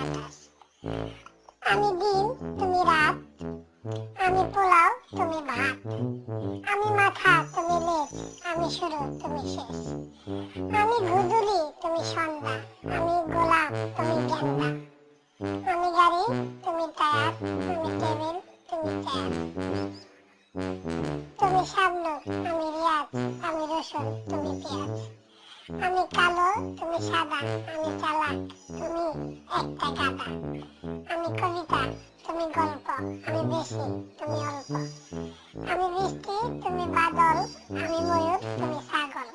আকাশ। আমি দিন, তুমি রাত, আমি পোলাও, তুমি ভাত, আমি মাথা, তুমি লেজ, আমি শুরু, তুমি শেষ। আমি গুদুলি, তুমি সন্ধ্যা, আমি গোলাপ, তুমি গেন্দা, আমি গাড়ি, তুমি টায়ার, আমি টেবিল, তুমি চেয়ার। তুমি শাবনূর, আমি রিয়াজ, আমি রসুন, তুমি পেঁয়াজ। আমি কালো, তুমি সাদা, আমি চালাক, তুমি একটা গাদা। আমি কবিতা, তুমি গল্প, আমি বেশি, তুমি অল্প। আমি বৃষ্টি, তুমি বাদল, আমি ময়ূর, তুমি ছাগল।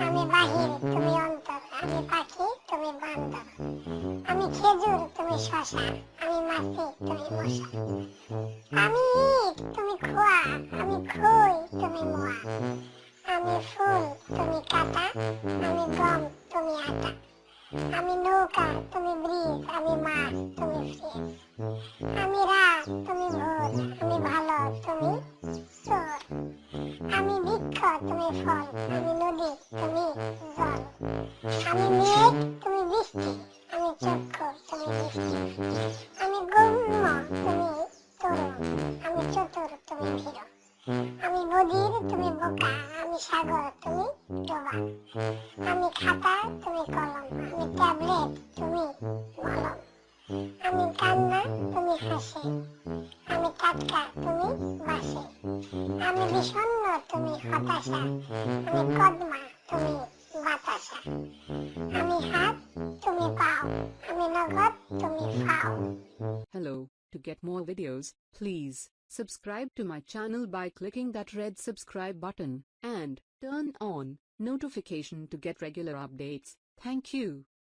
আমি বাহির, তুমি অন্তর, আমি পাখি, তুমি বান্দর। আমি খেজুর, তুমি শশা, আমি মাছি, তুমি মশা। আমি ইট, তুমি খোয়া, আমি খই, তুমি মোয়া। আমি ফুল, তুমি কাঁটা, আমি গম, তুমি আটা। আমি নৌকা, তুমি ব্রিজ, আমি মাছ, তুমি ফ্রিজ। আমি রাত, তুমি ভোর, আমি ভালো, তুমি চোর। আমি বৃক্ষ, তুমি ফল, আমি নদী, তুমি জল। আমি মেঘ, তুমি বৃষ্টি, আমি চক্ষু, তুমি দৃষ্টি। আমি গৌণ, তুমি তরুণ, আমি চতুর, তুমি ভীর। আমি বধির, তুমি বোকা, আমি সাগর, তুমি ডোবা। আমি খাতা, তুমি কলম, আমি ট্যাবলেট, তুমি মলম। আমি কান্না, তুমি হাসি, আমি টাটকা, তুমি বাসি। আমি বিষণ্ণ, তুমি হতাশা, আমি কদমা, তুমি বাতাসা। আমি হাত, তুমি পাও, আমি নগদ, তুমি ফাও। Hello, to get more videos, please subscribe to my channel by clicking that red subscribe button and turn on notification to get regular updates. Thank you.